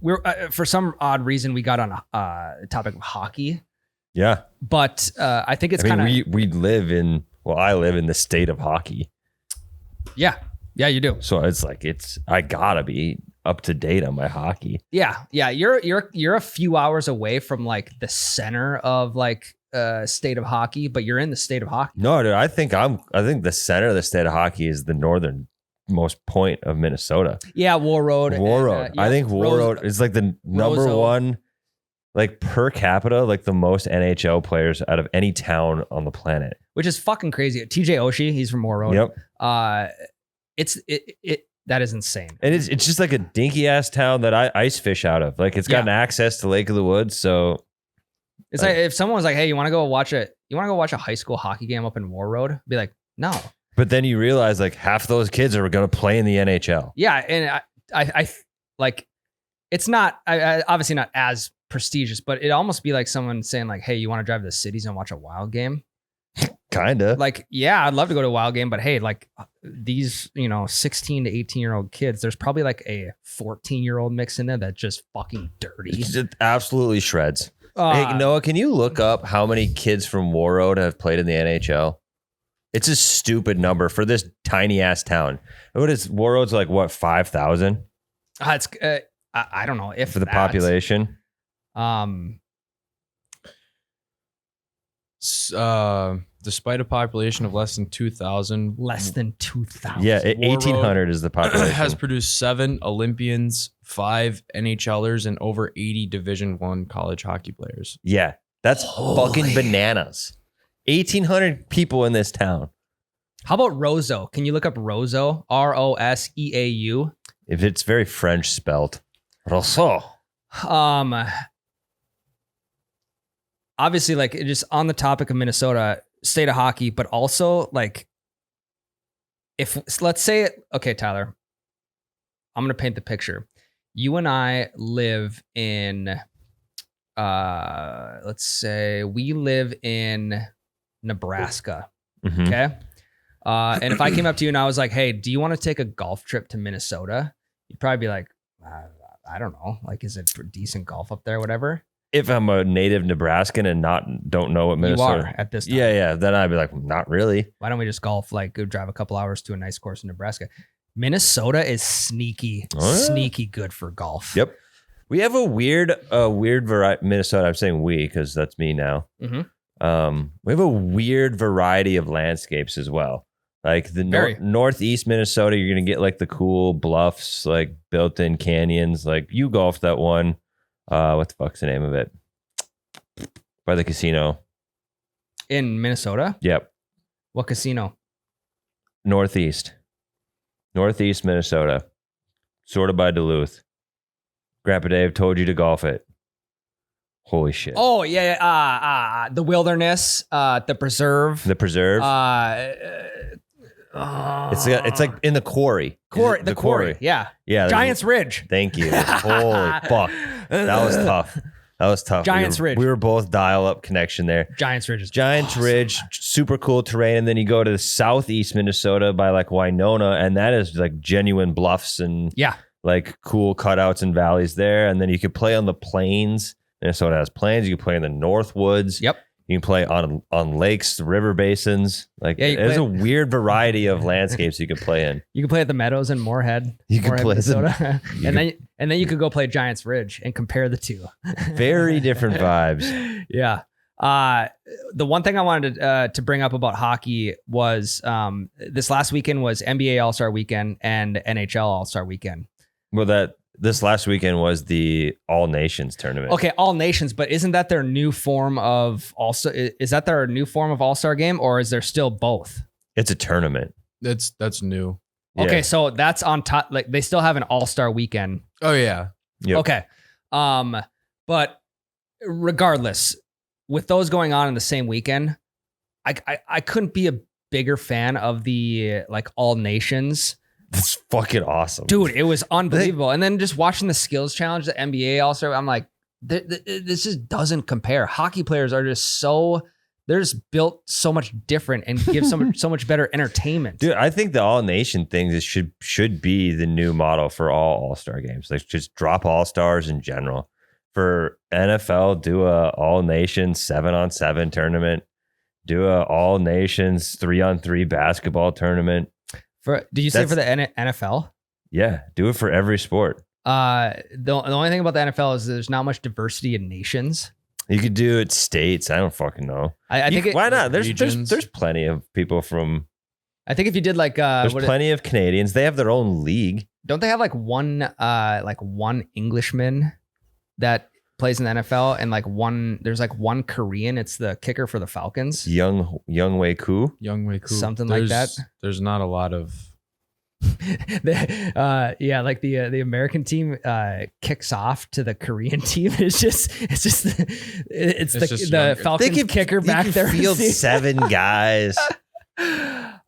we're for some odd reason we got on the topic of hockey. Yeah, but I think it's kind of we live in. Well, I live in the state of hockey. Yeah, you do. So it's like I gotta be up to date on my hockey. Yeah. You're a few hours away from like the center of like state of hockey, but you're in the state of hockey. No, dude, I think the center of the state of hockey is the northernmost point of Minnesota. Yeah, War Road. I think War Road is like the number one, like per capita, like the most NHL players out of any town on the planet. Which is fucking crazy. TJ Oshie, he's from War Road. Yep. That is insane. And it's just like a dinky ass town that I ice fish out of. Like it's got access to Lake of the Woods, so it's like if someone was like, "Hey, you want to go watch a high school hockey game up in War Road?" I'd be like, "No." But then you realize like half those kids are going to play in the NHL. Yeah, and I like it's not obviously not as prestigious, but it'd almost be like someone saying like, "Hey, you want to drive to the cities and watch a Wild game?" Kinda. Like, yeah, I'd love to go to a Wild game, but hey, like these, 16 to 18-year-old kids, there's probably like a 14-year-old mix in there that's just fucking dirty. It absolutely shreds. Hey, Noah, can you look up how many kids from War Road have played in the NHL? It's a stupid number for this tiny ass town. What is War Road's like? What 5,000? It's I don't know if for the population. Despite a population of less than 2,000. Less than 2,000. Yeah, 1,800 is the population. Has produced 7 Olympians, 5 NHLers, and over 80 Division I college hockey players. Yeah, that's fucking bananas. 1,800 people in this town. How about Roseau? Can you look up Roseau? Roseau. If it's very French spelled. Roseau. Obviously, like just on the topic of Minnesota, state of hockey, but also like if let's say, okay, Tyler, I'm going to paint the picture. You and I live in, let's say we live in Nebraska. Mm-hmm. Okay. And if I came up to you and I was like, hey, do you want to take a golf trip to Minnesota? You'd probably be like, I don't know. Like, is it decent golf up there? Whatever. If I'm a native Nebraskan and don't know what Minnesota you are at this time. Yeah. Then I'd be like, not really. Why don't we just golf? Like, go drive a couple hours to a nice course in Nebraska. Minnesota is sneaky good for golf. Yep. We have a weird variety. Minnesota. I'm saying we because that's me now. Mm-hmm. We have a weird variety of landscapes as well. Like the northeast Minnesota, you're gonna get like the cool bluffs, like built-in canyons. Like you golfed that one. What the fuck's the name of it? By the casino. In Minnesota? Yep. What casino? Northeast Minnesota. Sort of by Duluth. Grandpa Dave told you to golf it. Holy shit. Oh, yeah. The Wilderness, the Preserve. The Preserve. It's like in the quarry. The quarry. Yeah. Yeah. Giants Ridge. Thank you. Holy fuck. That was tough. Giants Ridge. We were both dial-up connection there. Giants Ridge is Giants awesome. Ridge, super cool terrain. And then you go to the southeast Minnesota by like Winona, and that is like genuine bluffs and like cool cutouts and valleys there. And then you could play on the plains. Minnesota has plains. You can play in the North Woods. Yep. You can play on lakes, river basons. Like there's a weird variety of landscapes you can play in. You can play at the Meadows in Moorhead. You can play Minnesota. and then you could go play Giants Ridge and compare the two. Very different vibes. Yeah. The one thing I wanted to bring up about hockey was this last weekend was NBA All-Star Weekend and NHL All-Star Weekend. Well, this last weekend was the All Nations tournament. Okay, All Nations, but isn't that their new form of All-Star game, or is there still both? It's a tournament. That's new. Yeah. Okay, so that's on top. Like they still have an All-Star weekend. Oh yeah. Yep. Okay. But regardless, with those going on in the same weekend, I couldn't be a bigger fan of the like All Nations. That's fucking awesome. Dude, it was unbelievable. And then just watching the skills challenge, the NBA All-Star, I'm like, this just doesn't compare. Hockey players are just so they're just built so much different and give so much better entertainment. Dude, I think the all nation thing should be the new model for all All-Star games. Like just drop All-Stars in general. For NFL, do a all nation 7-on-7 tournament. Do a all nations 3-on-3 basketball tournament. Did you say for the NFL? Yeah, do it for every sport. The only thing about the NFL is there's not much diversity in nations. You could do it states. I don't fucking know. I think why not? There's plenty of people from. I think if you did like there's plenty of Canadians. They have their own league. Don't they have like one Englishman that plays in the NFL and there's one Korean. It's the kicker for the Falcons. Young Wei Koo. Something like that. There's not a lot of. The American team kicks off to the Korean team. It's the Falcons kicker back there. Field 7 guys. So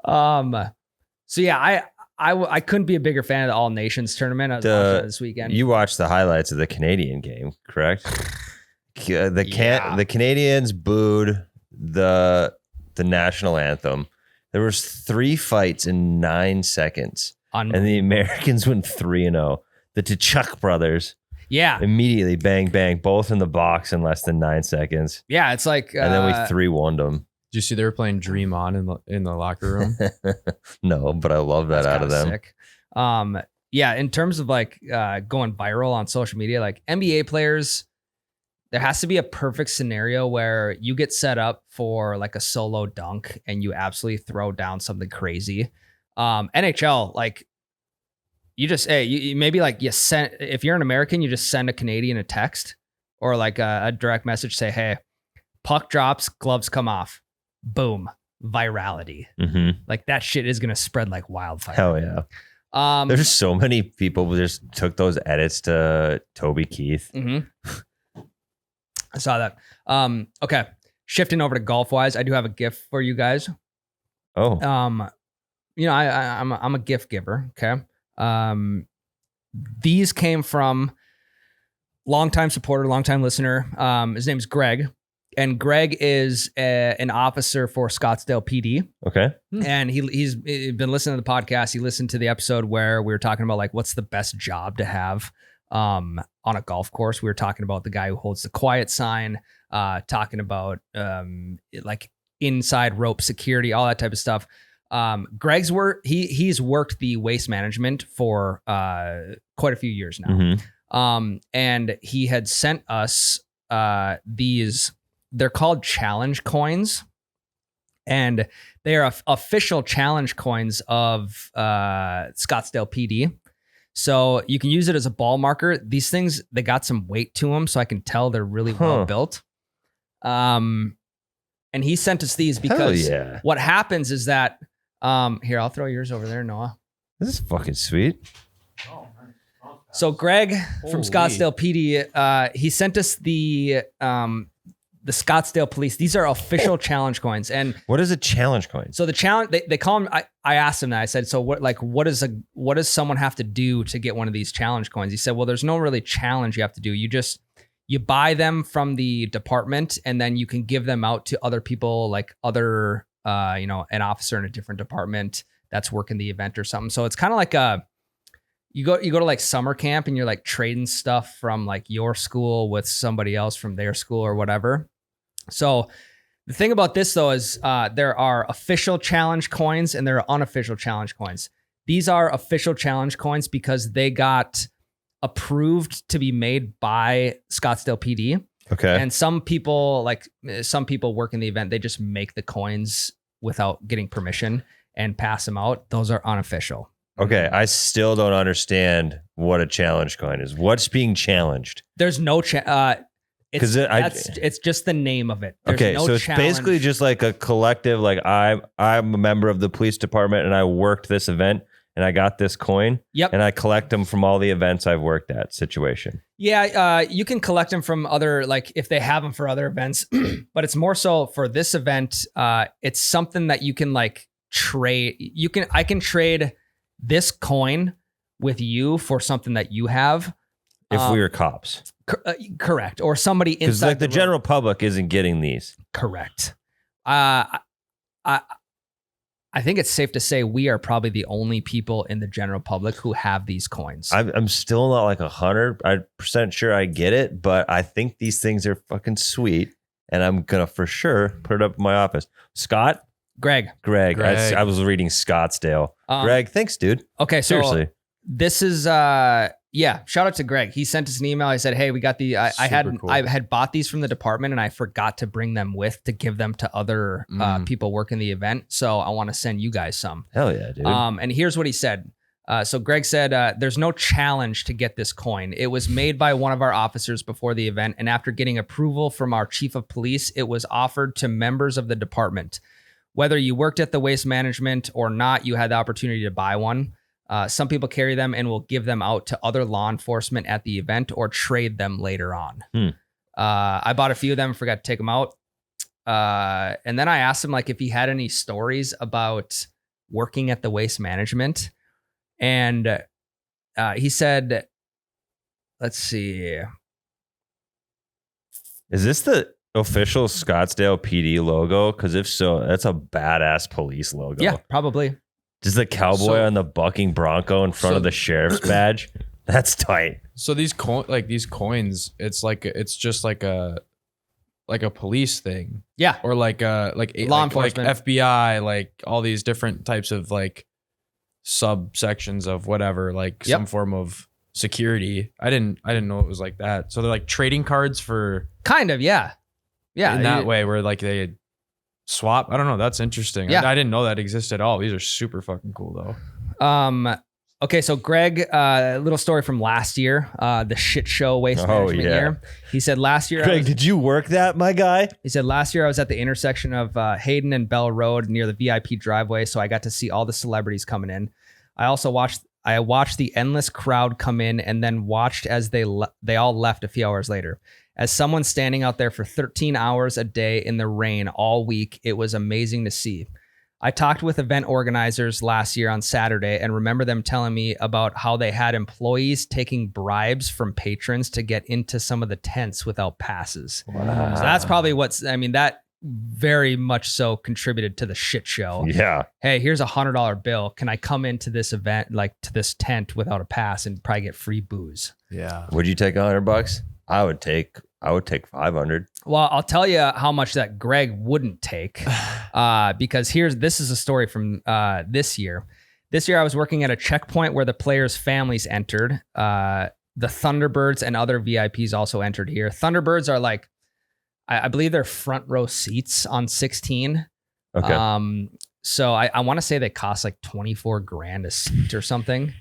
yeah, I couldn't be a bigger fan of the All Nations tournament. I was watching it this weekend. You watched the highlights of the Canadian game, correct? The Canadians booed the national anthem. There was 3 fights in 9 seconds, and the Americans went 3-0. The Tkachuk brothers, immediately bang bang, both in the box in less than 9 seconds. Yeah, it's like, and then we 3-1'd them. Did you see they were playing Dream On in the locker room? No, but I love that out of them. Sick. In terms of going viral on social media, like NBA players, there has to be a perfect scenario where you get set up for like a solo dunk and you absolutely throw down something crazy. NHL, like you just, if you're an American, you just send a Canadian a text or like a direct message, say, hey, puck drops, gloves come off. Boom. Virality. Mm-hmm. Like that shit is going to spread like wildfire. Hell yeah. There's so many people who just took those edits to Toby Keith. Mm-hmm. I saw that. Okay. Shifting over to golf wise, I do have a gift for you guys. Oh. I'm a gift giver. Okay. These came from longtime supporter, longtime listener. His name's Greg. And Greg is an officer for Scottsdale PD. Okay. And he's been listening to the podcast. He listened to the episode where we were talking about like what's the best job to have on a golf course. We were talking about the guy who holds the quiet sign, talking about like inside rope security, all that type of stuff. Greg's he's worked the waste management for quite a few years now. Mm-hmm. And he had sent us these. They're called challenge coins, and they are official challenge coins of Scottsdale PD. So you can use it as a ball marker. These things, they got some weight to them, so I can tell they're really well built. And he sent us these because what happens is that, here, I'll throw yours over there, Noah. This is fucking sweet. So Greg from Scottsdale PD, he sent us the Scottsdale Police. These are official challenge coins. And what is a challenge coin? So the challenge, they call them. I asked him that. I said, so what does someone have to do to get one of these challenge coins? He said, well, there's no really challenge you have to do. You buy them from the department, and then you can give them out to other people, like other, an officer in a different department that's working the event or something. So it's kind of like you go to like summer camp and you're like trading stuff from like your school with somebody else from their school or whatever. So the thing about this though is there are official challenge coins and there are unofficial challenge coins. These are official challenge coins because they got approved to be made by Scottsdale PD. Okay. And some people work in the event, they just make the coins without getting permission and pass them out. Those are unofficial. Okay, I still don't understand what a challenge coin is. What's being challenged? There's no it's just the name of it. There's no so it's challenge. Basically just like a collective. Like I'm a member of the police department, and I worked this event, and I got this coin. Yep. And I collect them from all the events I've worked at. Situation. Yeah, you can collect them from other, like if they have them for other events, but it's more so for this event. It's something that you can like trade. I can trade this coin with you for something that you have. If we were cops. Correct. Or somebody inside. Because like the general public isn't getting these. Correct. I think it's safe to say we are probably the only people in the general public who have these coins. I'm still not like 100% sure I get it, but I think these things are fucking sweet, and I'm gonna for sure put it up in my office. Scott, Greg. I was reading Scottsdale. Greg, thanks, dude. Okay, so seriously, this is shout out to Greg. He sent us an email. He said, hey, we got the I had bought these from the department and I forgot to bring them to give them to other people working the event. So I want to send you guys some. Hell yeah, dude. And here's what he said. So Greg said, there's no challenge to get this coin. It was made by one of our officers before the event, and after getting approval from our chief of police, it was offered to members of the department. Whether you worked at the waste management or not, you had the opportunity to buy one. Some people carry them and will give them out to other law enforcement at the event or trade them later on. I bought a few of them, forgot to take them out. And then I asked him like if he had any stories about working at the waste management. And he said, let's see. Is this the official Scottsdale PD logo? Because if so, that's a badass police logo. Yeah, probably. Just the cowboy on the bucking bronco in front of the sheriff's badge. That's tight. So these coins, it's just like a police thing. Yeah. Or law enforcement, like FBI, like all these different types of like subsections of whatever, like some form of security. I didn't know it was like that. So they're like trading cards for kind of, yeah. Yeah. In that way where like they swap. I don't know. That's interesting. Yeah. I didn't know that existed at all. These are super fucking cool though. Okay, so Greg, a little story from last year, the shit show waste management year. He said last year, Greg, did you work that, my guy? He said last year I was at the intersection of Hayden and Bell Road near the VIP driveway, so I got to see all the celebrities coming in. I watched the endless crowd come in and then watched as they all left a few hours later. As someone standing out there for 13 hours a day in the rain all week, it was amazing to see. I talked with event organizers last year on Saturday and remember them telling me about how they had employees taking bribes from patrons to get into some of the tents without passes. Wow. So that's probably that very much so contributed to the shit show. Yeah. Hey, here's $100 bill. Can I come into this event, like to this tent without a pass and probably get free booze? Yeah. Would you take $100? I would take 500. Well, I'll tell you how much that Greg wouldn't take, because this is a story from this year. This year, I was working at a checkpoint where the players' families entered. The Thunderbirds and other VIPs also entered here. Thunderbirds are like, I believe they're front row seats on 16. Okay. So I want to say they cost like $24,000 a seat or something.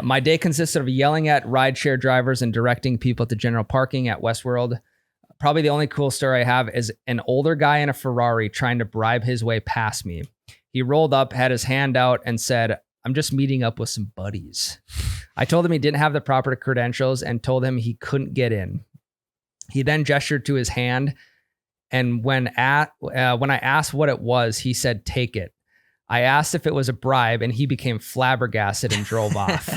My day consisted of yelling at rideshare drivers and directing people to general parking at Westworld. Probably the only cool story I have is an older guy in a Ferrari trying to bribe his way past me. He rolled up, had his hand out, and said, "I'm just meeting up with some buddies." I told him he didn't have the proper credentials and told him he couldn't get in. He then gestured to his hand, and when I asked what it was, he said, "Take it." I asked if it was a bribe, and he became flabbergasted and drove off.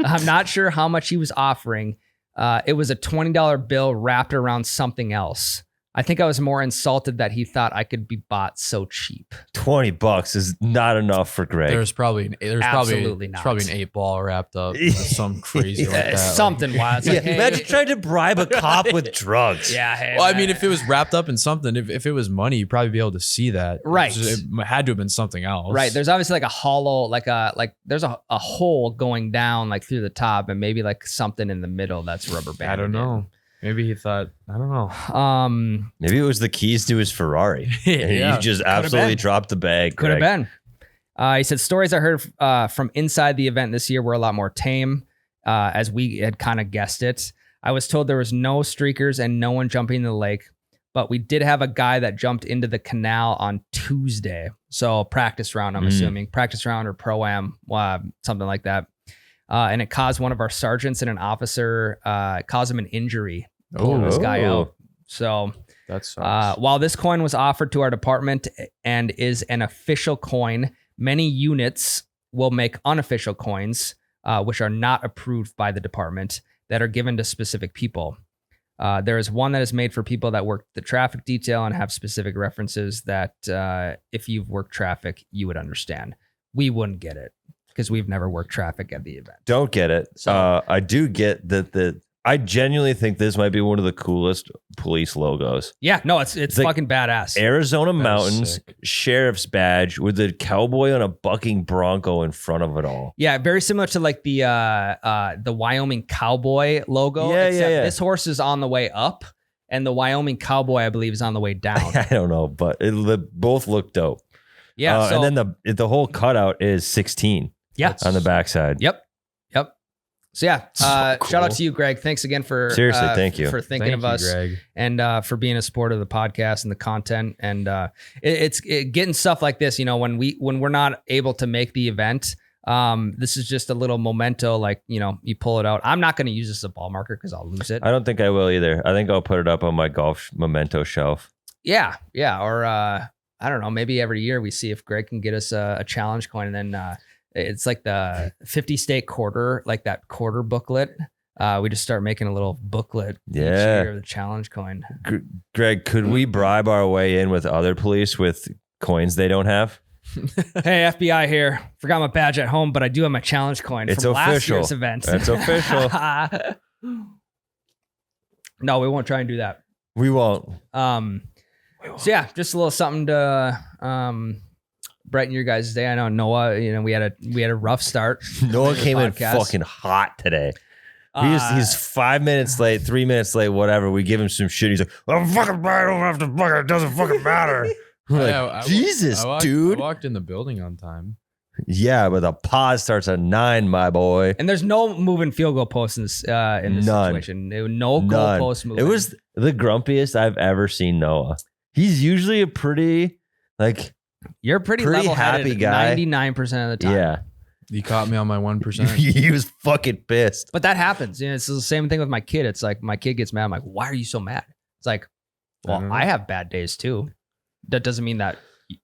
I'm not sure how much he was offering. It was a $20 bill wrapped around something else. I think I was more insulted that he thought I could be bought so cheap. $20 is not enough for Greg. There's probably an 8-ball wrapped up with some crazy like that. Something wild. It's like, hey, imagine trying to bribe a cop with drugs. Yeah. Hey, well, I mean, if it was wrapped up in something, if it was money, you'd probably be able to see that. Right. It had to have been something else. Right. There's obviously like a hollow, there's a hole going down like through the top, and maybe like something in the middle that's rubber banded. I don't know. Maybe he thought, I don't know. Maybe it was the keys to his Ferrari. And he just absolutely dropped the bag. Could have been. He said stories I heard from inside the event this year were a lot more tame, as we had kind of guessed it. I was told there was no streakers and no one jumping in the lake, but we did have a guy that jumped into the canal on Tuesday. So practice round, I'm assuming. Practice round or pro-am, something like that. And it caused one of our sergeants and an officer, caused him an injury, pulling this guy out. So that sucks. While this coin was offered to our department and is an official coin, many units will make unofficial coins, which are not approved by the department, that are given to specific people. There is one that is made for people that work the traffic detail and have specific references that if you've worked traffic, you would understand. We wouldn't get it because we've never worked traffic at the event. Don't get it. So I do get that. I genuinely think this might be one of the coolest police logos. Yeah, no, it's like fucking badass. Arizona Mountains sheriff's badge with a cowboy on a bucking bronco in front of it all. Yeah, very similar to like the Wyoming cowboy logo. Yeah. This horse is on the way up, and the Wyoming cowboy, I believe, is on the way down. I don't know, but both look dope. Yeah, and then the whole cutout is 16. Yeah, on the backside. Yep. So yeah, cool. Shout out to you, Greg. Thanks again for seriously, thank you for thinking of us, Greg. And for being a supporter of the podcast and the content. And it's getting stuff like this. You know, when we're not able to make the event, this is just a little memento. Like, you know, you pull it out. I'm not going to use this as a ball marker because I'll lose it. I don't think I will either. I think I'll put it up on my golf memento shelf. Yeah, or I don't know. Maybe every year we see if Greg can get us a challenge coin, and then. It's like the 50 state quarter, like that quarter booklet. We just start making a little booklet each year of the challenge coin. Greg, could we bribe our way in with other police with coins they don't have? Hey, FBI here. Forgot my badge at home, but I do have my challenge coin from last year's event. That's official. No, we won't try and do that. We won't. So yeah, just a little something to brighten your guys' day. I know Noah, you know, we had a rough start. Noah came in fucking hot today. He's 5 minutes late, 3 minutes late, whatever. We give him some shit. He's like, I'm fucking right, I don't have to fucking, it doesn't fucking matter. Like, Jesus, dude. I walked in the building on time. Yeah, but the pod starts at 9, my boy. And there's no moving field goal posts in this situation. No goal post moving. It was the grumpiest I've ever seen Noah. He's usually a pretty, like, you're a pretty level-headed happy guy. 99% of the time. Yeah. You caught me on my 1%. He was fucking pissed. But that happens. You know, it's the same thing with my kid. It's like my kid gets mad. I'm like, why are you so mad? It's like, well, I have bad days too. That doesn't mean that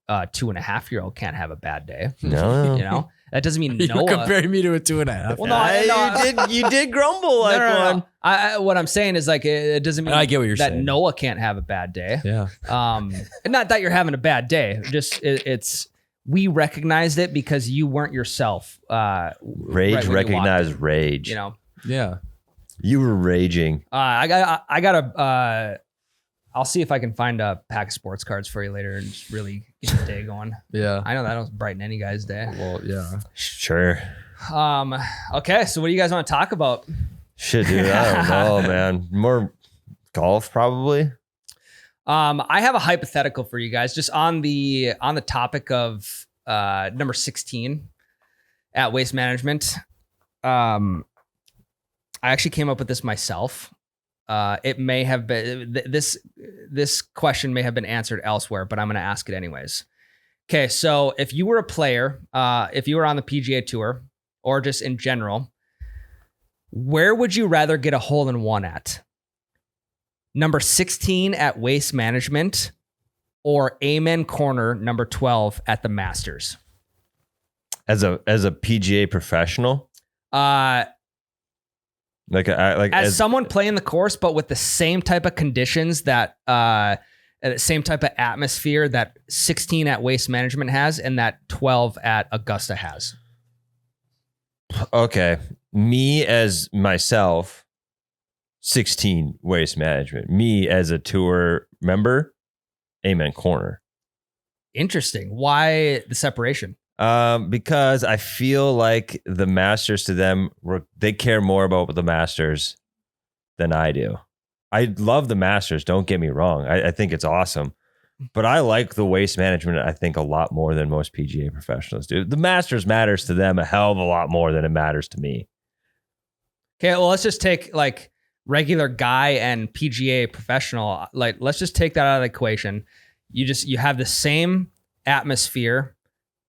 2.5-year-old can't have a bad day. No. You know? That doesn't mean You're Noah. comparing me to a 2.5. Well, no, you did grumble like one. No. What I'm saying is like it doesn't mean I get what you're saying. Noah can't have a bad day. Yeah. And not that you're having a bad day. Just it's we recognized it because you weren't yourself. Rage recognized rage. You know. Yeah. You were raging. I got I'll see if I can find a pack of sports cards for you later and just really get the day going. Yeah. I know that'll brighten any guy's day. Well, yeah. Sure. Okay, so what do you guys want to talk about? Shit, dude, I don't know, man. More golf, probably. I have a hypothetical for you guys, just on the topic of number 16 at Waste Management. I actually came up with this myself. It may have been this question may have been answered elsewhere, but I'm going to ask it anyways. Okay, so if you were a player, if you were on the PGA Tour or just in general, where would you rather get a hole-in-one at? Number 16 at Waste Management or Amen Corner number 12 at the Masters? As a PGA professional? As someone playing the course, but with the same type of conditions that same type of atmosphere that 16 at Waste Management has and that 12 at Augusta has. Okay. Me as myself, 16 Waste Management. Me as a tour member, Amen Corner. Interesting. Why the separation? Because I feel like the Masters to them, they care more about the Masters than I do. I love the Masters, don't get me wrong. I think it's awesome. But I like the Waste Management, I think, a lot more than most PGA professionals do. The Masters matters to them a hell of a lot more than it matters to me. Okay, well, let's just take like regular guy and PGA professional. Like, let's just take that out of the equation. You have the same atmosphere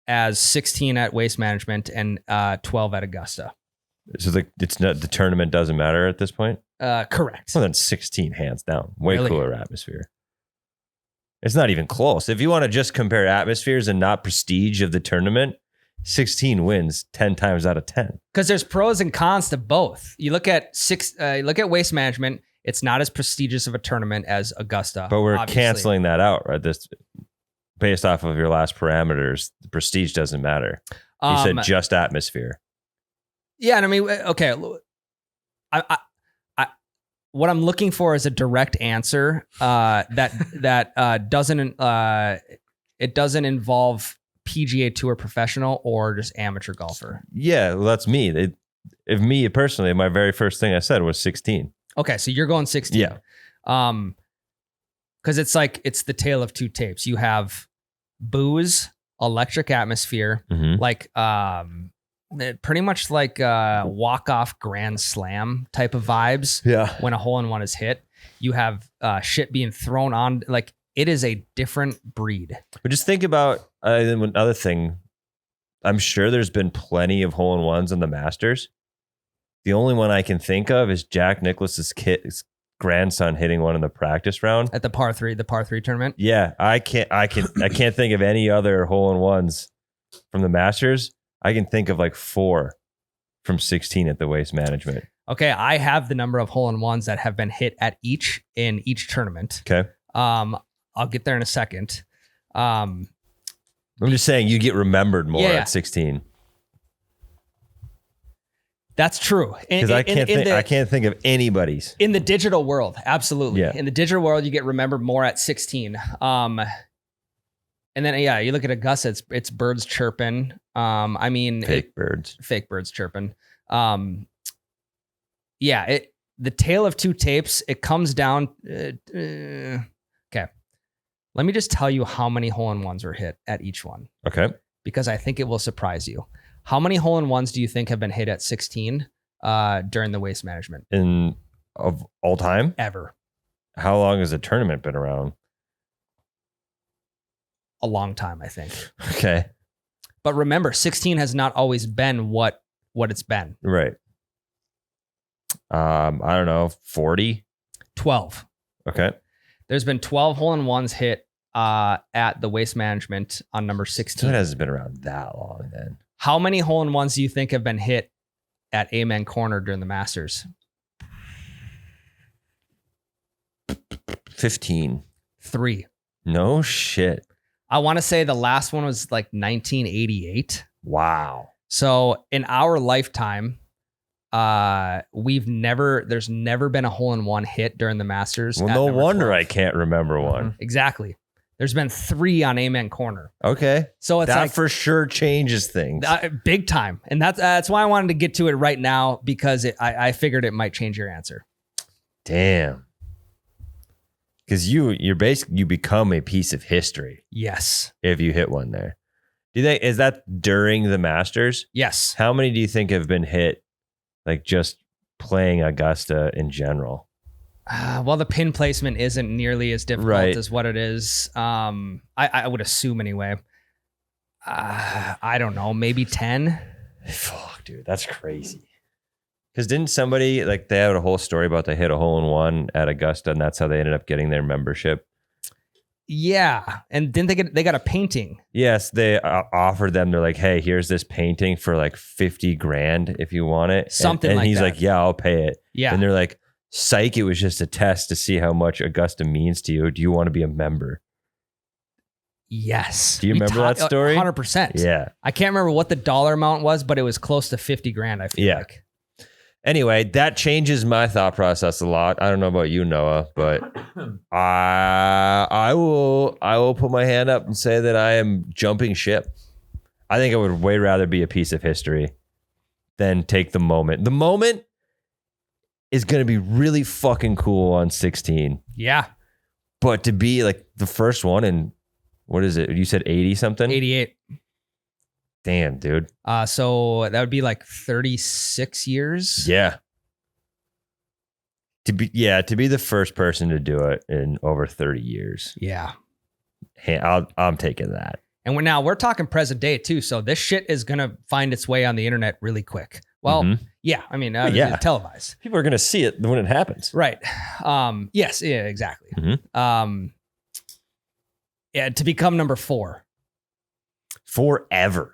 as 16 at Waste Management and 12 at Augusta. So the tournament doesn't matter at this point? Correct. Well, then 16 hands down. Way Really? Cooler atmosphere. It's not even close. If you want to just compare atmospheres and not prestige of the tournament, 16 wins 10 times out of 10. Because there's pros and cons to both. You look at Waste Management. It's not as prestigious of a tournament as Augusta. But we're obviously. canceling that out, right? This based off of your last parameters, the prestige doesn't matter. You said just atmosphere. Yeah, and I mean, okay. I what I'm looking for is a direct answer that doesn't it doesn't involve PGA Tour professional or just amateur golfer. Yeah, well, that's me. If me personally, my very first thing I said was 16. Okay, so you're going 16. Yeah. Because it's the tale of two tapes. You have booze, electric atmosphere, like pretty much like walk-off grand slam type of vibes. Yeah. When a hole-in-one is hit, you have shit being thrown on. Like, it is a different breed. But just think about another thing. I'm sure there's been plenty of hole-in-ones in the Masters. The only one I can think of is Jack Nicklaus's grandson hitting one in the practice round At the par three tournament. Yeah, I can't think of any other hole-in-ones from the Masters. I can think of like 4 from 16 at the Waste Management. Okay, I have the number of hole-in-ones that have been hit in each tournament. Okay. I'll get there in a second. I'm just saying you get remembered more at 16. That's true. Because I can't think of anybody's. In the digital world, absolutely. Yeah. In the digital world, you get remembered more at 16. And then, you look at Augusta, it's birds chirping. Fake birds chirping. The tale of two tapes, it comes down. Okay. Let me just tell you how many hole-in-ones were hit at each one. Okay. Because I think it will surprise you. How many hole-in-ones do you think have been hit at 16 during the Waste Management? Of all time? Ever. How long has the tournament been around? A long time, I think. Okay. But remember, 16 has not always been what it's been. Right. I don't know, 40? 12. Okay. There's been 12 hole-in-ones hit at the Waste Management on number 16. So it hasn't been around that long then. How many hole-in-ones do you think have been hit at Amen Corner during the Masters? 15. 3. No shit. I want to say the last one was like 1988. Wow. So in our lifetime, there's never been a hole-in-one hit during the Masters. Well, no wonder 12. I can't remember one. Exactly. There's been 3 on Amen Corner. Okay. So it's that for sure changes things. Big time. And that's why I wanted to get to it right now, because I figured it might change your answer. Damn. Because you become a piece of history. Yes. If you hit one there. Do you think, is that during the Masters? Yes. How many do you think have been hit, like just playing Augusta in general? Well, the pin placement isn't nearly as difficult as what it is. I would assume anyway. I don't know, maybe 10. Fuck, dude, that's crazy. Because didn't somebody, like, they had a whole story about they hit a hole-in-one at Augusta, and that's how they ended up getting their membership? Yeah, and didn't they got a painting? Yes, they offered them. They're like, "Hey, here's this painting for like $50,000 if you want it." Something and like he's that. like, "Yeah, I'll pay it." Yeah, and they're like, "Psych, it was just a test to see how much Augusta means to you. Do you want to be a member?" Yes. Do you remember that story? 100%. Yeah. I can't remember what the dollar amount was, but it was close to $50,000. I feel like. Anyway, that changes my thought process a lot. I don't know about you, Noah, but I will put my hand up and say that I am jumping ship. I think I would way rather be a piece of history than take the moment. The moment is going to be really fucking cool on 16. Yeah. But to be like the first one in, what is it? You said 80 something? 88. Damn, dude. So that would be like 36 years. Yeah. To be the first person to do it in over 30 years. Yeah. Hey, I'm taking that. And we're talking present day too. So this shit is going to find its way on the internet really quick. Well, yeah, I mean, it's televised. People are going to see it when it happens. Right. Yes. Yeah, exactly. To become number 4. Forever.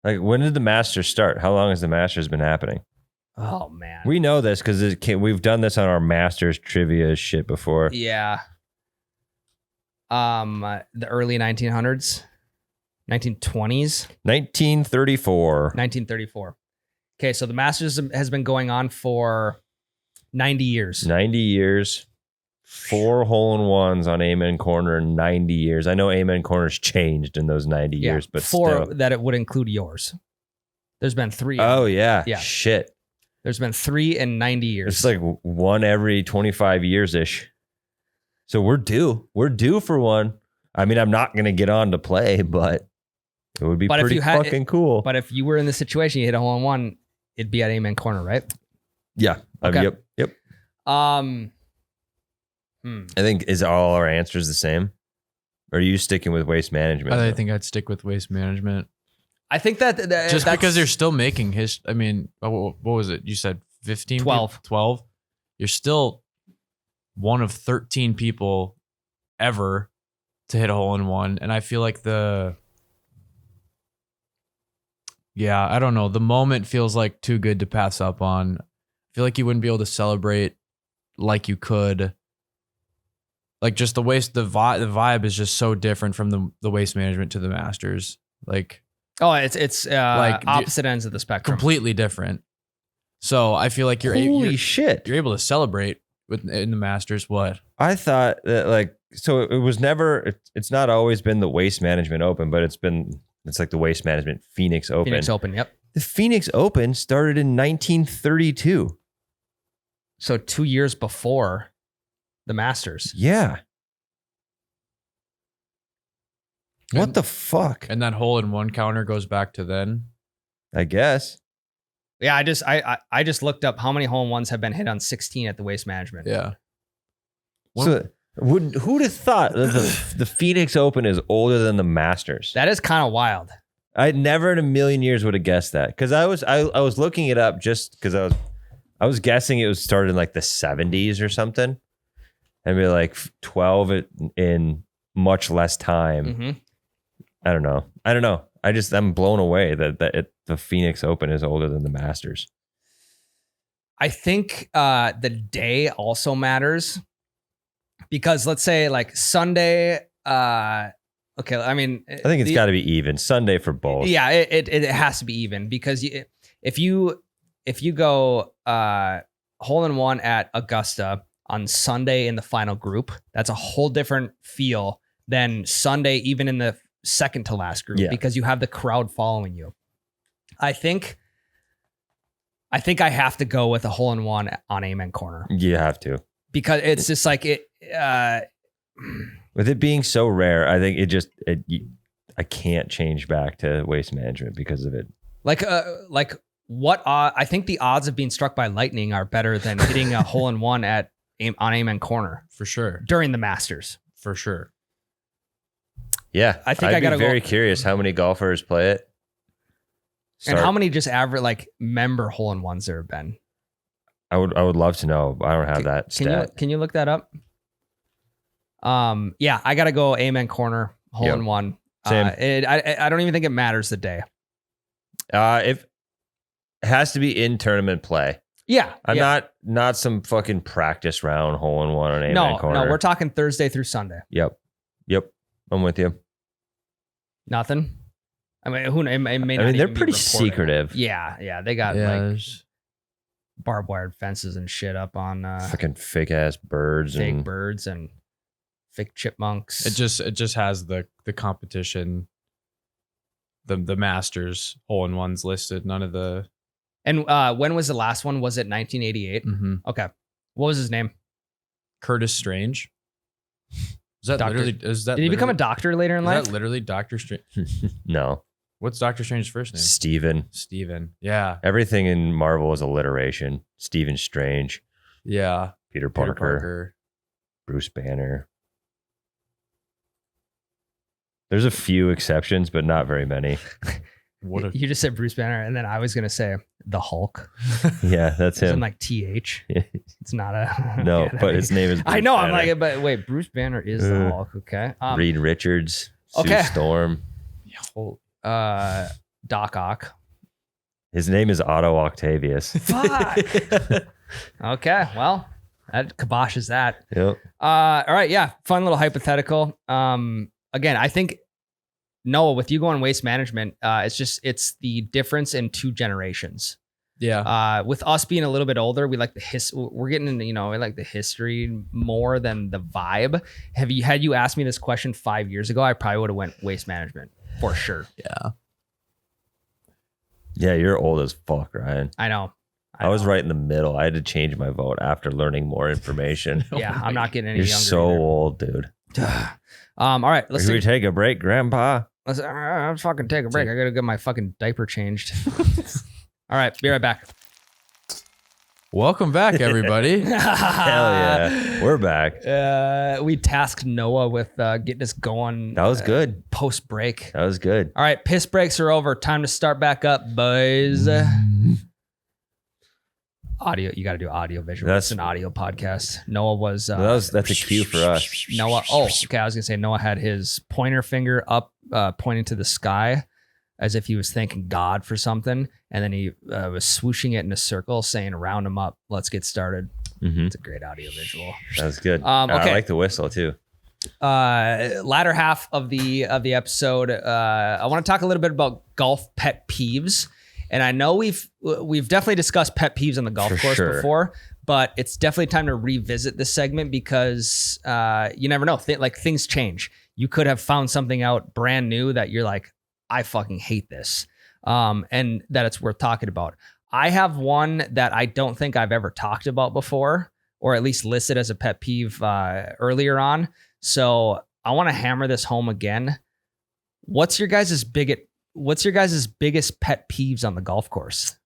Like, when did the Masters start? How long has the Masters been happening? Oh man, We know this because we've done this on our Masters trivia shit before. Yeah. The early 1900s, 1920s, 1934. 1934. Okay, so the Masters has been going on for 90 years. 90 years. 4 hole-in-ones on Amen Corner in 90 years. I know Amen Corner's changed in those 90 years, but 4 still. that it would include yours. There's been 3. Oh, yeah. Yeah. Shit. There's been 3 in 90 years. It's like one every 25 years-ish. So we're due. We're due for one. I mean, I'm not going to get on to play, but it would be pretty fucking cool. But if you were in this situation, you hit a hole-in-one, it'd be at Amen Corner, right? Yeah. Okay. Yep. I think is all our answers the same? Or are you sticking with waste management? I think I'd stick with waste management. I think that just because you're still making I mean, what was it? You said 15? 12. 12. You're still one of 13 people ever to hit a hole-in-one. And I feel like I don't know. The moment feels like too good to pass up on. I feel like you wouldn't be able to celebrate like you could. Like just the vibe is just so different from the waste management to the Masters. Like, it's like opposite ends of the spectrum. Completely different. So I feel like you're able to celebrate in the Masters. What? I thought that so it was never, it's not always been the Waste Management Open, but it's like the Waste Management Phoenix Open. Phoenix Open, yep. The Phoenix Open started in 1932. So 2 years before the Masters. Yeah. What the fuck? And that hole-in-one counter goes back to then? I guess. Yeah, I just looked up how many hole-in-ones have been hit on 16 at the Waste Management. Yeah. So who'd have thought that the Phoenix Open is older than the Masters? That is kind of wild. I never in a million years would have guessed that, because I was looking it up just because I was guessing it was started in like the 70s or something, and be like 12 in much less time. Mm-hmm. I don't know. I'm blown away that the Phoenix Open is older than the Masters. I think the day also matters, because let's say like Sunday. Okay, I mean, I think it's got to be even Sunday for both. Yeah, it has to be even, because if you go hole-in-one at Augusta on Sunday in the final group, that's a whole different feel than Sunday even in the second to last group, because you have the crowd following you. I think I have to go with a hole-in-one on Amen Corner. You have to, because it's just like it. With it being so rare, I think I can't change back to Waste Management because of it. Like what? I think the odds of being struck by lightning are better than hitting a hole-in-one on Amen Corner, for sure, during the Masters, for sure. Yeah, I think I gotta be very curious how many golfers play it, and how many just average member hole-in-ones there have been. I would love to know. I don't have that stat. Can you look that up? Yeah, I gotta go Amen Corner hole-in-one. Same. I don't even think it matters the day. It has to be in tournament play. Yeah, I'm not some fucking practice round hole-in-one on Amen Corner. No, we're talking Thursday through Sunday. Yep. I'm with you. Nothing. I mean, who? It may not. I mean, they're pretty be secretive. Yeah. They got barbed wire fences and shit up on fucking fake ass birds, birds and fake chipmunks. It just has the competition, the Masters hole-in-ones listed. None of the. And when was the last one? Was it 1988? Mm-hmm. Okay. What was his name? Curtis Strange. Is that Doctor, literally? Did he become a doctor later in life? Is that literally Doctor Strange? No. What's Doctor Strange's first name? Steven. Yeah. Everything in Marvel is alliteration. Stephen Strange. Yeah. Peter Parker. Bruce Banner. There's a few exceptions, but not very many. You just said Bruce Banner, and then I was gonna say the Hulk. Yeah, that's him. Like TH. It's not a no, but his name is Bruce I know. Banner. I'm like, but wait, Bruce Banner is the Hulk. Okay. Reed Richards. Sue Storm. Doc Ock. His name is Otto Octavius. Fuck. Okay, well, that kiboshes that. Yep. All right, yeah, fun little hypothetical. Again, I think Noah, with you going waste management, it's the difference in 2 generations. Yeah. With us being a little bit older, we like we're getting into, we like the history more than the vibe. Had you asked me this question 5 years ago, I probably would have went waste management for sure. Yeah. Yeah, you're old as fuck, Ryan. I know. I was right in the middle. I had to change my vote after learning more information. Yeah, I'm not getting any You're younger. so old, dude. All right, Should we take a break, Grandpa? Let's fucking take a break. I gotta get my fucking diaper changed. All right, be right back. Welcome back, everybody. Hell yeah, we're back. We tasked Noah with getting us going. That was good. Post break. That was good. All right, piss breaks are over. Time to start back up, boys. Audio, you got to do audio visual. That's an audio podcast. Noah was. That's a cue for us. Noah. Oh, okay. I was gonna say Noah had his pointer finger up, pointing to the sky, as if he was thanking God for something, and then he was swooshing it in a circle, saying, "Round him up. Let's get started." Mm-hmm. It's a great audio visual. That's good. Okay. I like the whistle too. Latter half of the episode, I want to talk a little bit about golf pet peeves. And I know we've definitely discussed pet peeves on the golf course before, but it's definitely time to revisit this segment because you never know. Things change. You could have found something out brand new that you're like, I fucking hate this, and that it's worth talking about. I have one that I don't think I've ever talked about before, or at least listed as a pet peeve earlier on. So I want to hammer this home again. What's your guys' biggest pet peeves on the golf course?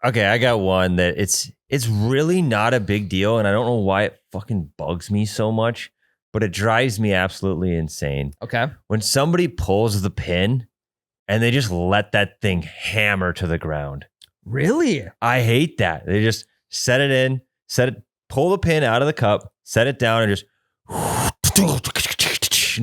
Okay, I got one that it's really not a big deal, and I don't know why it fucking bugs me so much, but it drives me absolutely insane. Okay. When somebody pulls the pin and they just let that thing hammer to the ground. Really? I hate that. They just pull the pin out of the cup, set it down, and just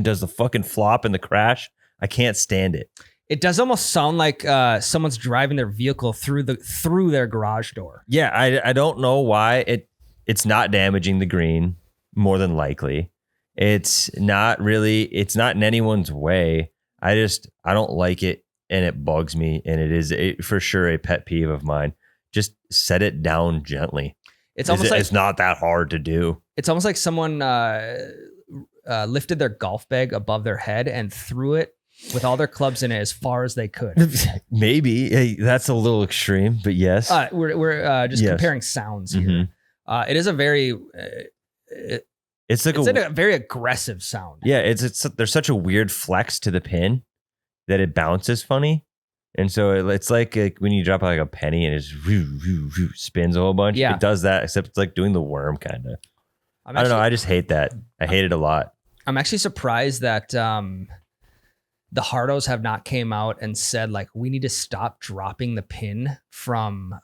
does the fucking flop and the crash. I can't stand it. It does almost sound like someone's driving their vehicle through their garage door. Yeah, I don't know why it's not damaging the green, more than likely. It's not in anyone's way. I don't like it, and it bugs me, and it is for sure a pet peeve of mine. Just set it down gently. It's not that hard to do. It's almost like someone lifted their golf bag above their head and threw it with all their clubs in it as far as they could. Maybe. Hey, that's a little extreme, but yes. We're just comparing sounds here. Mm-hmm. It is a very it's a very aggressive sound. Yeah, there's such a weird flex to the pin that it bounces funny. And so it's like when you drop like a penny and it just spins a whole bunch. Yeah. It does that, except it's like doing the worm kind of. I don't know. I just hate that. I hate it a lot. I'm actually surprised that the Hardos have not came out and said like we need to stop dropping the pin from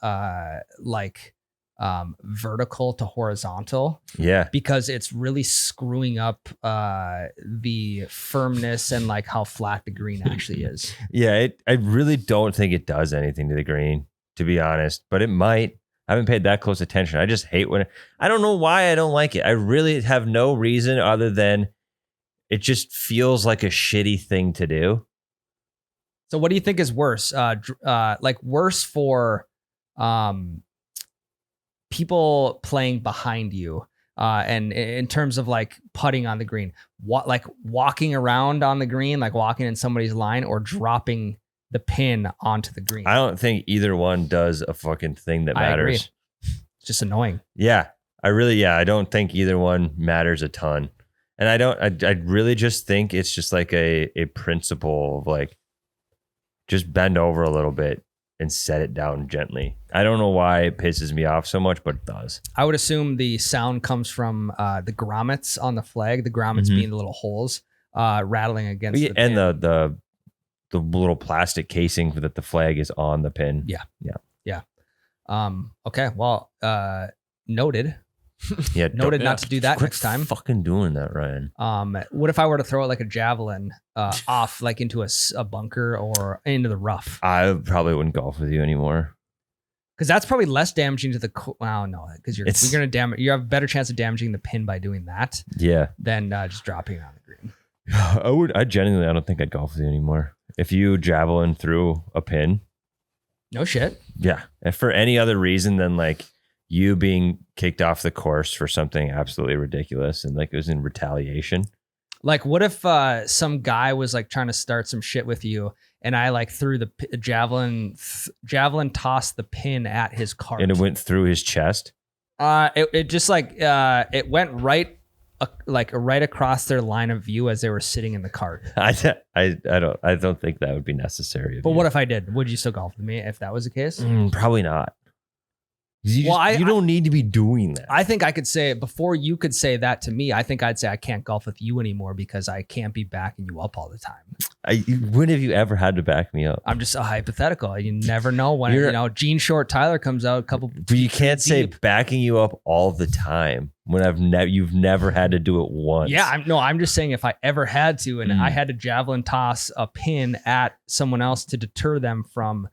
vertical to horizontal. Yeah, because it's really screwing up the firmness and like how flat the green actually is. Yeah, I really don't think it does anything to the green, to be honest, but it might. I haven't paid that close attention. I just hate I don't know why I don't like it. I really have no reason other than it just feels like a shitty thing to do. So what do you think is worse? Worse for people playing behind you and in terms of like putting on the green, walking around on the green, like walking in somebody's line, or dropping the pin onto the green? I don't think either one does a fucking thing that matters. I agree. It's just annoying. Yeah, I don't think either one matters a ton. And I really just think it's just like a principle of like, just bend over a little bit and set it down gently. I don't know why it pisses me off so much, but it does. I would assume the sound comes from the grommets on the flag, the grommets being the little holes rattling against the pin. And the little plastic casing that the flag is on the pin. Yeah. Okay. Well, noted. Yeah, Noted not to do that quit next time. Fucking doing that, Ryan. What if I were to throw it like a javelin off like into a bunker or into the rough? I probably wouldn't golf with you anymore. Because that's probably less damaging to the. Wow, no, because you're gonna damage. You have a better chance of damaging the pin by doing that. Yeah. Than just dropping it on the green. I genuinely, I don't think I'd golf with you anymore. If you javelin through a pin. No shit. Yeah. And for any other reason than like you being kicked off the course for something absolutely ridiculous and like it was in retaliation. Like, what if some guy was like trying to start some shit with you, and I like threw the javelin tossed the pin at his cart, and it went through his chest. It just like it went right right across their line of view as they were sitting in the cart. I don't think that would be necessary. But what if I did? Would you still golf with me if that was the case? Probably not. You don't need to be doing that. I think I could say before you could say that to me. I think I'd say I can't golf with you anymore because I can't be backing you up all the time. When have you ever had to back me up? I'm just a hypothetical. You never know when Gene Short Tyler comes out a couple. But you can't say backing you up all the time when you've never had to do it once. Yeah, I'm just saying if I ever had to, and I had to javelin toss a pin at someone else to deter them from,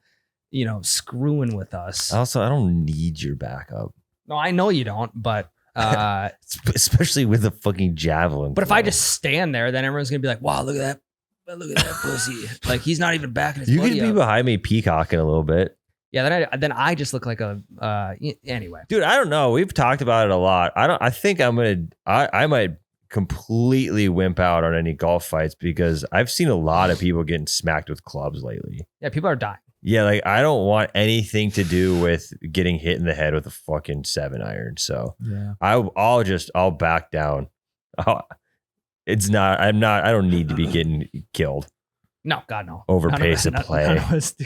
screwing with us. Also, I don't need your backup. No, I know you don't, but especially with a fucking javelin. But if I just stand there, then everyone's gonna be like, "Wow, look at that pussy!" Like he's not even backing his. You could be behind me peacocking a little bit. Yeah, then I just look like a anyway. Dude, I don't know. We've talked about it a lot. I think I might completely wimp out on any golf fights because I've seen a lot of people getting smacked with clubs lately. Yeah, people are dying. Yeah, like I don't want anything to do with getting hit in the head with a fucking 7-iron. So yeah, I'll back down. I don't need to be getting killed. No, God no. Over pace of play.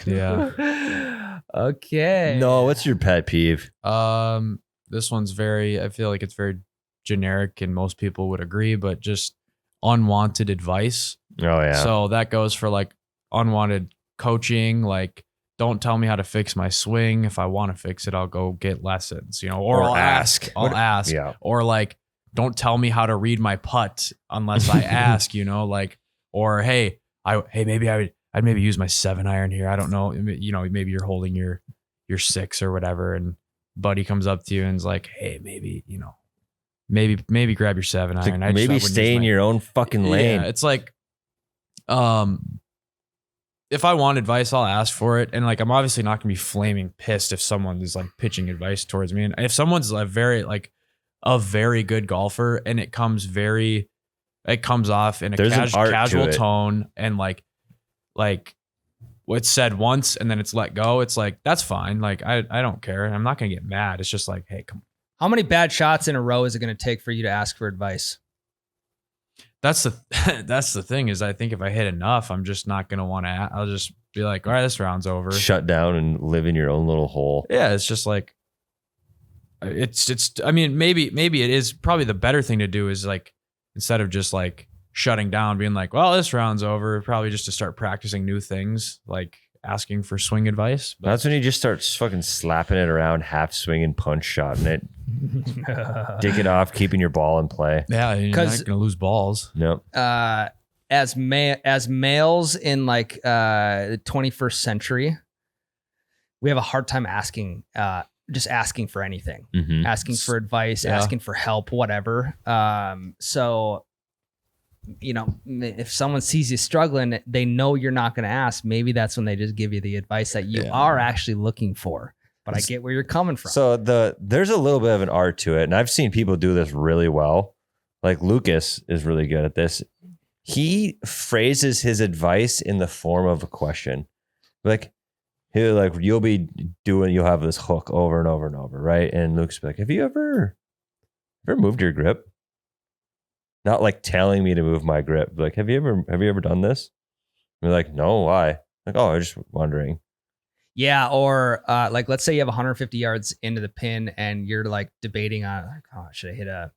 Yeah. Okay. No, what's your pet peeve? This one's I feel like it's very generic and most people would agree, but just unwanted advice. Oh yeah. So that goes for like unwanted coaching, like don't tell me how to fix my swing. If I want to fix it, I'll go get lessons, or I'll ask. Yeah. Or like, don't tell me how to read my putt unless I ask, or hey, maybe I'd maybe use my 7-iron here. I don't know. Maybe you're holding your 6 or whatever. And buddy comes up to you and is like, hey, maybe grab your 7-iron. Like maybe stay in your own fucking lane. Yeah, it's like, if I want advice, I'll ask for it. And like, I'm obviously not going to be flaming pissed if someone is like pitching advice towards me. And if someone's a very good golfer and it comes off in a casual tone and like what's said once and then it's let go. It's like, that's fine. Like, I don't care. I'm not going to get mad. It's just like, hey, come on. How many bad shots in a row is it going to take for you to ask for advice? That's the thing is I think if I hit enough, I'm just not going to want to, I'll just be like, all right, this round's over. Shut down and live in your own little hole. Yeah. It's just like, I mean, maybe it is probably the better thing to do is like, instead of just like shutting down, being like, well, this round's over, probably just to start practicing new things, like asking for swing advice. But that's when you just start fucking slapping it around, half swinging, punch shotting it. Dick it off, keeping your ball in play. Yeah, you're not going to lose balls. Nope. As males in like the 21st century, we have a hard time asking for anything, asking for advice, asking for help, whatever. So, if someone sees you struggling, they know you're not going to ask. Maybe that's when they just give you the advice that you are actually looking for. But I get where you're coming from. So there's a little bit of an art to it. And I've seen people do this really well. Like Lucas is really good at this. He phrases his advice in the form of a question. Like, you'll have this hook over and over and over, right? And Lucas will be like, have you ever moved your grip? Not like telling me to move my grip. Like, have you ever done this? And we're like, no, why? Like, oh, I was just wondering. Yeah, or like let's say you have 150 yards into the pin and you're like debating on like, oh, should I hit a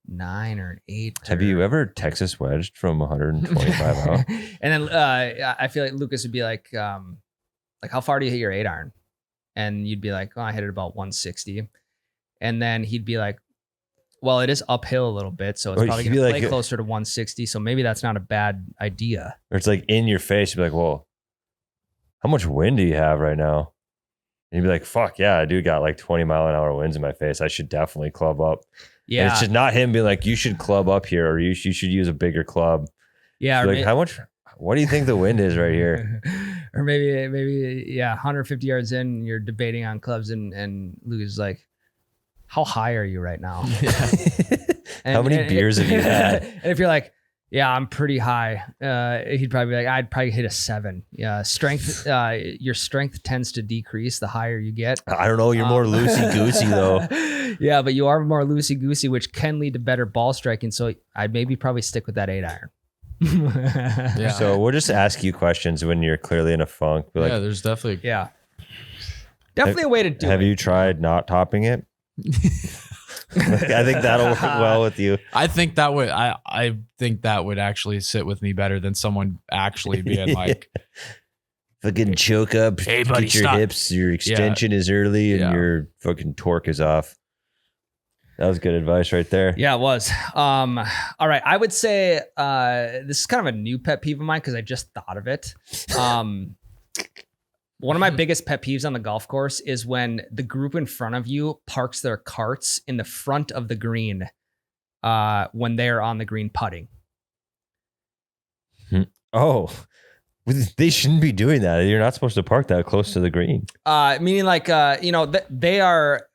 9 or an 8? Have you ever Texas wedged from 125 out? And then I feel like Lucas would be like how far do you hit your 8-iron? And you'd be like, oh, I hit it about 160. And then he'd be like, Well, it is uphill a little bit, so it's probably going to play closer to 160. So maybe that's not a bad idea. Or it's like in your face. You'd be like, "Whoa, how much wind do you have right now?" And you'd be like, "Fuck yeah, I do got like 20-mile-an-hour winds in my face. I should definitely club up." Yeah, and it's just not him being like, "You should club up here," or "You should use a bigger club." Yeah, like how much? What do you think the wind is right here? Or maybe 150 yards in, you're debating on clubs, and Luke is like, "How high are you right now?" How many beers have you had? And if you're like, "Yeah, I'm pretty high," he'd probably be like, "I'd probably hit a 7." Yeah, strength. Your strength tends to decrease the higher you get. I don't know. You're more loosey goosey though. Yeah, but you are more loosey goosey, which can lead to better ball striking. So I'd maybe probably stick with that 8-iron. Yeah. So we'll just ask you questions when you're clearly in a funk. Be like, there's definitely definitely a way to do it. Have you tried not topping it? I think that'll work well with you. I think that would I think that would actually sit with me better than someone actually being like fucking choke up, hey buddy, get your stop. hips, your extension is early and your fucking torque is off. That was good advice right there. Yeah, it was. All right. I would say this is kind of a new pet peeve of mine because I just thought of it. One of my biggest pet peeves on the golf course is when the group in front of you parks their carts in the front of the green when they're on the green putting. Oh, they shouldn't be doing that. You're not supposed to park that close to the green. Meaning like, they're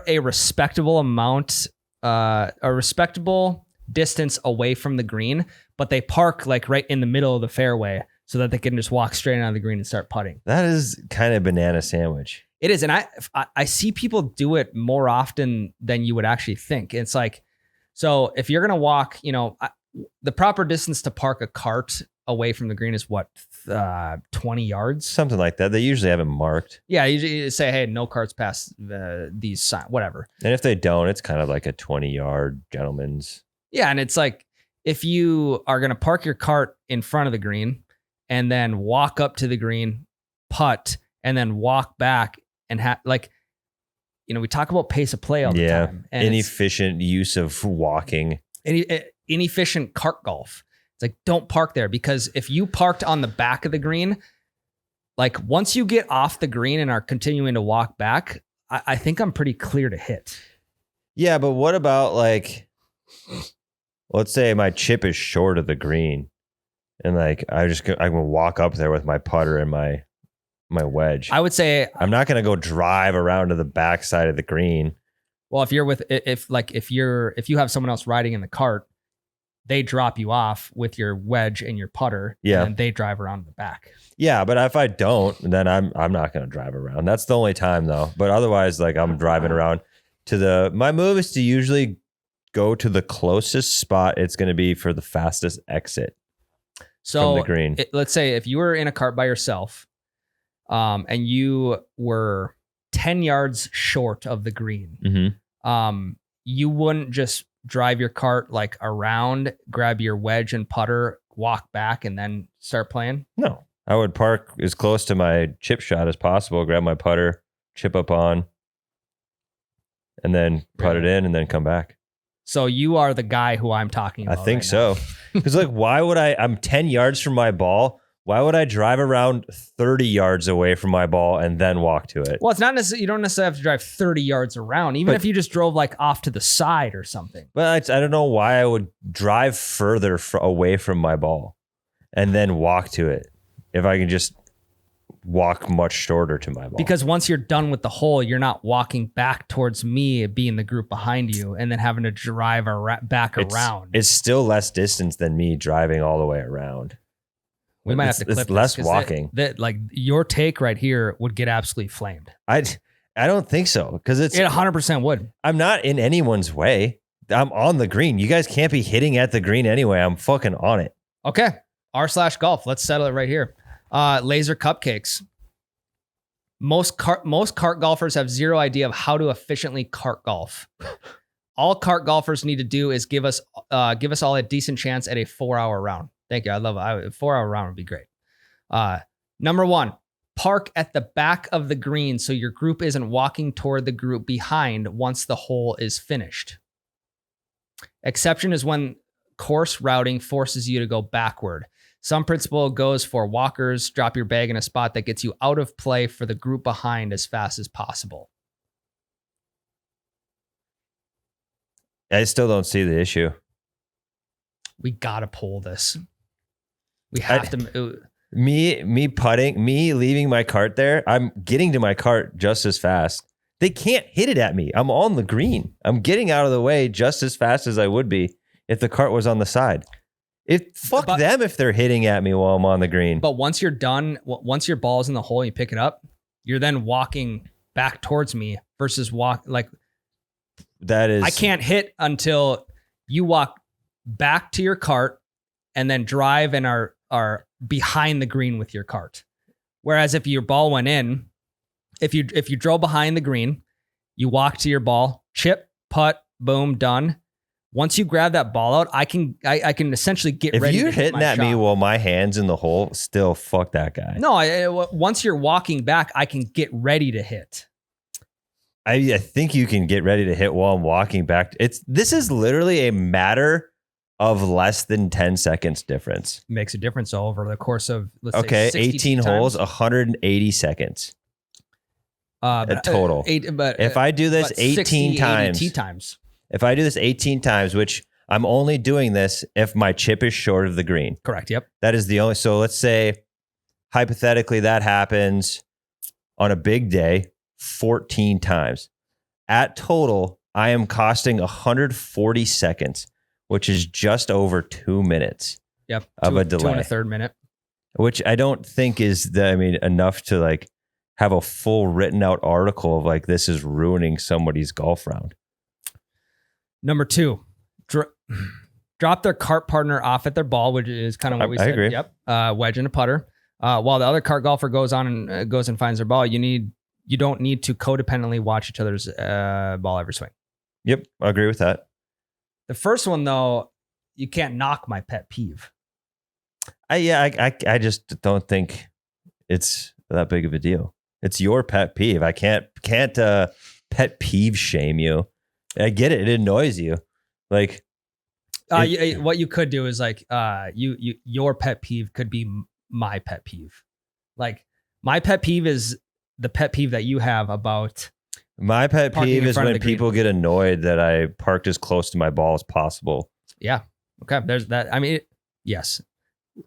a respectable amount, a respectable distance away from the green, but they park like right in the middle of the fairway so that they can just walk straight on the green and start putting. That is kind of banana sandwich. It is. And I see people do it more often than you would actually think. It's like, so if you're going to walk, the proper distance to park a cart away from the green is what, 20 yards? Something like that. They usually have it marked. Yeah, you say, hey, no carts past these signs, whatever. And if they don't, it's kind of like a 20-yard gentleman's. Yeah, and it's like, if you are going to park your cart in front of the green and then walk up to the green, putt, and then walk back and we talk about pace of play all the time. And inefficient use of walking. Inefficient cart golf. It's like, don't park there, because if you parked on the back of the green, like once you get off the green and are continuing to walk back, I think I'm pretty clear to hit. Yeah, but what about like, let's say my chip is short of the green and like I'm going to walk up there with my putter and my wedge. I would say I'm not going to go drive around to the back side of the green. Well, if you have someone else riding in the cart, they drop you off with your wedge and your putter, and they drive around to the back. Yeah, but if I don't, then I'm not going to drive around. That's the only time though. But otherwise, like I'm driving around my move is to usually go to the closest spot it's going to be for the fastest exit from the green. Let's say if you were in a cart by yourself, and you were 10 yards short of the green, you wouldn't just drive your cart like around, grab your wedge and putter, walk back, and then start playing? No, I would park as close to my chip shot as possible, grab my putter, chip up on, and then putt it in and then come back. So you are the guy who I'm talking about. I think so. Because like, why would I'm 10 yards from my ball? Why would I drive around 30 yards away from my ball and then walk to it? Well, it's not necessarily, you don't necessarily have to drive 30 yards around, even if you just drove like off to the side or something. But I don't know why I would drive further away from my ball and then walk to it if I can just walk much shorter to my ball. Because once you're done with the hole, you're not walking back towards me, being the group behind you, and then having to drive back around. It's still less distance than me driving all the way around. We might have to clip it's less walking. That like your take right here would get absolutely flamed. I don't think so, because it 100% would. I'm not in anyone's way. I'm on the green. You guys can't be hitting at the green anyway. I'm fucking on it. Okay. r/golf. Let's settle it right here. Laser cupcakes. Most cart golfers have zero idea of how to efficiently cart golf. All cart golfers need to do is give us all a decent chance at a 4-hour round. Thank you. I love it. A 4-hour round would be great. Number 1, park at the back of the green so your group isn't walking toward the group behind once the hole is finished. Exception is when course routing forces you to go backward. Some principle goes for walkers. Drop your bag in a spot that gets you out of play for the group behind as fast as possible. I still don't see the issue. We gotta pull this. We have to. Me putting, me leaving my cart there. I'm getting to my cart just as fast. They can't hit it at me. I'm on the green. I'm getting out of the way just as fast as I would be if the cart was on the side. Fuck them if they're hitting at me while I'm on the green. But once you're done, once your ball's in the hole and you pick it up, you're then walking back towards me versus that is. I can't hit until you walk back to your cart and then drive and are behind the green with your cart. Whereas if your ball went in, if you drove behind the green, you walk to your ball, chip, putt, boom, done. Once you grab that ball out, I can essentially get ready. If you're to hit hitting at me while my hand's in the hole, still fuck that guy. No, once you're walking back, I can get ready to hit. I think you can get ready to hit while I'm walking back. This is literally a matter of less than 10 seconds difference. Makes a difference over the course of, let's say, 18 holes, 180 seconds. Total. If I do this 18 times. If I do this 18 times, which I'm only doing this if my chip is short of the green. Correct. Yep. That is the only. So let's say hypothetically that happens on a big day 14 times. At total, I am costing 140 seconds, which is just over 2 minutes. Yep. Of a delay. 2 1/3 minute. Which I don't think is enough to like have a full written out article of like this is ruining somebody's golf round. Number 2, drop their cart partner off at their ball, which is kind of what we said. Agree. Yep. Wedge and a putter. While the other cart golfer goes and finds their ball, you don't need to codependently watch each other's ball every swing. Yep, I agree with that. The first one though, you can't knock my pet peeve. I just don't think it's that big of a deal. It's your pet peeve. I can't pet peeve shame you. I get it. It annoys you. Like, what you could do is like, your pet peeve could be my pet peeve. Like, my pet peeve is the pet peeve that you have about. My pet peeve is when people get annoyed that I parked as close to my ball as possible. Yeah. Okay. There's that. I mean, yes,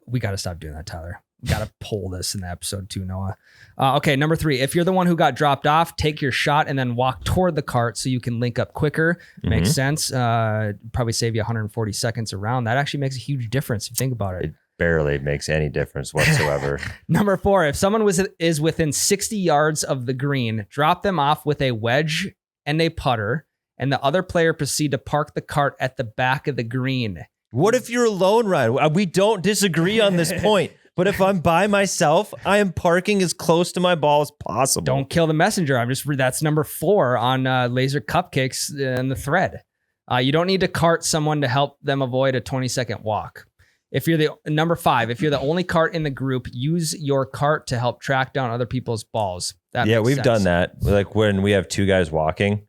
we got to stop doing that, Tyler. We got to pull this in the episode too, Noah. Okay. Number 3, if you're the one who got dropped off, take your shot and then walk toward the cart so you can link up quicker. Makes sense. Probably save you 140 seconds around. That actually makes a huge difference if you think about it. It barely makes any difference whatsoever. Number 4, if someone is within 60 yards of the green, drop them off with a wedge and a putter, and the other player proceed to park the cart at the back of the green. What if you're alone, Ryan? We don't disagree on this point. But if I'm by myself, I am parking as close to my ball as possible. Don't kill the messenger. That's number 4 on Laser Cupcakes in the thread. You don't need to cart someone to help them avoid a 20-second walk. If you're number 5, if you're the only cart in the group, use your cart to help track down other people's balls. We've done that. Like when we have 2 guys walking,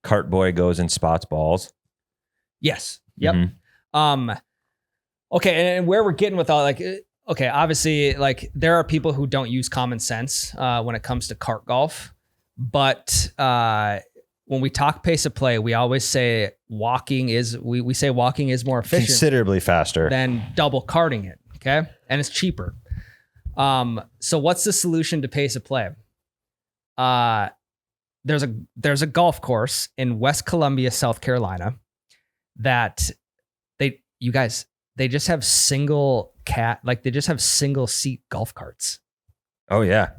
cart boy goes and spots balls. Yes. Yep. Mm-hmm. Okay. And where we're getting with all okay, obviously, like there are people who don't use common sense when it comes to cart golf, but when we talk pace of play, we always say walking is more efficient, considerably faster than double carting it. Okay, and it's cheaper. So what's the solution to pace of play? There's a golf course in West Columbia, South Carolina, that they just have single seat golf carts. Oh yeah.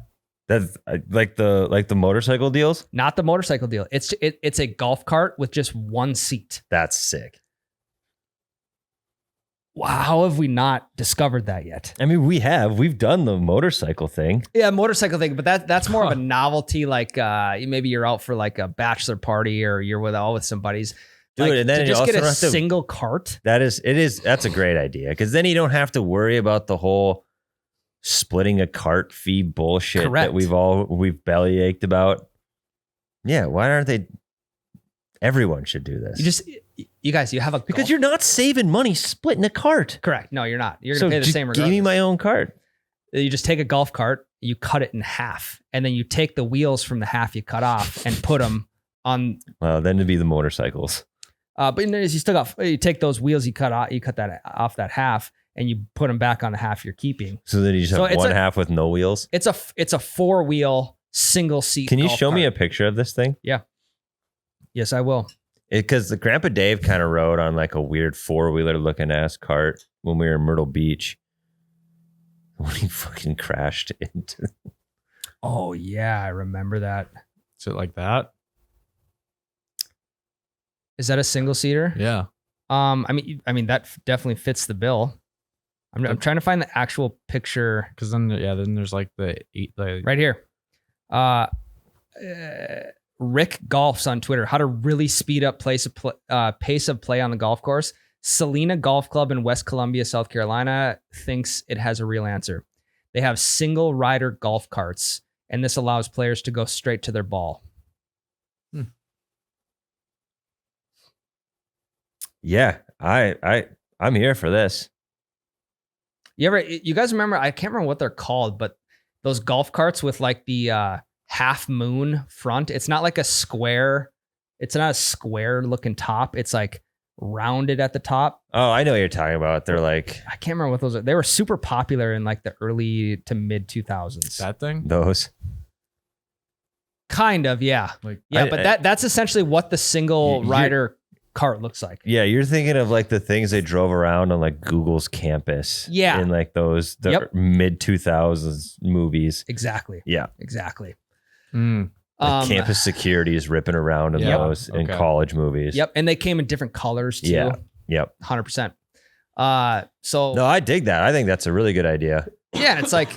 That's like the motorcycle deals? Not the motorcycle deal. It's a golf cart with just one seat. That's sick. Wow, how have we not discovered that yet? I mean, we've done the motorcycle thing. Yeah, motorcycle thing, but that's more of a novelty. Like maybe you're out for like a bachelor party or you're with some buddies. Dude, and then to just get a single cart. That's a great idea, because then you don't have to worry about the whole splitting a cart fee bullshit. Correct. That we've belly ached about. Yeah, why aren't they? Everyone should do this. You guys, you have a because you're not saving money splitting a cart. Correct. No, you're not. You're gonna pay the same. Give me my own cart. You just take a golf cart, you cut it in half, and then you take the wheels from the half you cut off and put them on. Well, then it'd be the motorcycles. But you still got, you take those wheels you cut that off that half, and you put them back on the half you're keeping. So then you just have one half with no wheels. It's a 4-wheel single seat. Can you show me a picture of this thing? Yeah. Yes, I will. Because the Grandpa Dave kind of rode on like a weird 4-wheeler looking ass cart when we were in Myrtle Beach. When he fucking crashed into. Oh yeah, I remember that. Is it like that? Is that a single seater? Yeah. I mean that definitely fits the bill. I'm trying to find the actual picture because then there's like the right here. Rick Golfs on Twitter. How to really speed up pace of play on the golf course. Salina Golf Club in West Columbia, South Carolina thinks it has a real answer. They have single rider golf carts, and this allows players to go straight to their ball. Yeah, I'm here for this. You guys remember? I can't remember what they're called, but those golf carts with like the half moon front. It's not like a square. It's not a square looking top. It's like rounded at the top. Oh, I know what you're talking about. They're like, I can't remember what those are. They were super popular in like the early to mid 2000s. That thing? Those. Kind of, yeah. But that's essentially what the single rider cart looks like. Yeah, you're thinking of like the things they drove around on like Google's campus. Yeah. In like those mid 2000s movies. Exactly. Yeah. Exactly. Like campus security is ripping around in those in college movies. Yep. And they came in different colors too. Yeah. Yep. 100%. No, I dig that. I think that's a really good idea. Yeah. It's like,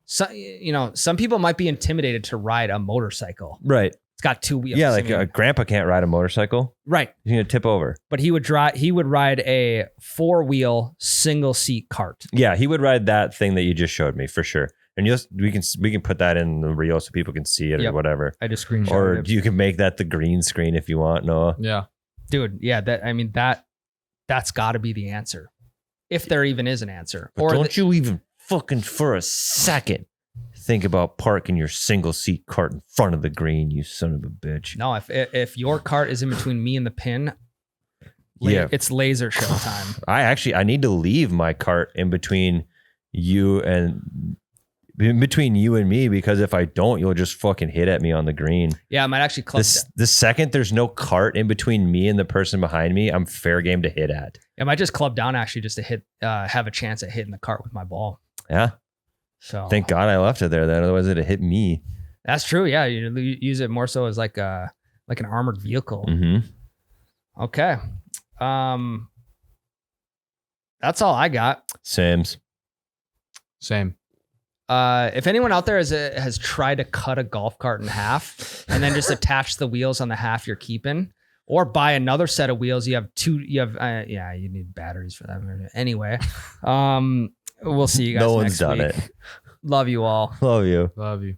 some people might be intimidated to ride a motorcycle. Right. It's got 2 wheels. Yeah. Like a grandpa can't ride a motorcycle. Right. He's going to tip over. But he would ride a 4-wheel single seat cart. Yeah. He would ride that thing that you just showed me for sure. And we can put that in the reel so people can see it or whatever. I just screenshot or it. You can make that the green screen if you want, Noah. Yeah. Dude, yeah, that's got to be the answer. If there even is an answer. But don't you even fucking for a second think about parking your single seat cart in front of the green, you son of a bitch. No, if your cart is in between me and the pin, it's laser show time. I need to leave my cart in between you and me, because if I don't, you'll just fucking hit at me on the green. Yeah, I might actually club the second there's no cart in between me and the person behind me, I'm fair game to hit at. I might just club down actually just to hit, have a chance at hitting the cart with my ball. Yeah. So thank God I left it there. Then otherwise it'd hit me. That's true. Yeah, you use it more so as like an armored vehicle. Mm-hmm. Okay. That's all I got. Same. If anyone out there has tried to cut a golf cart in half and then just attach the wheels on the half you're keeping, or buy another set of wheels, you need batteries for that. Anyway, we'll see you guys next week. No one's done it. Love you all. Love you. Love you.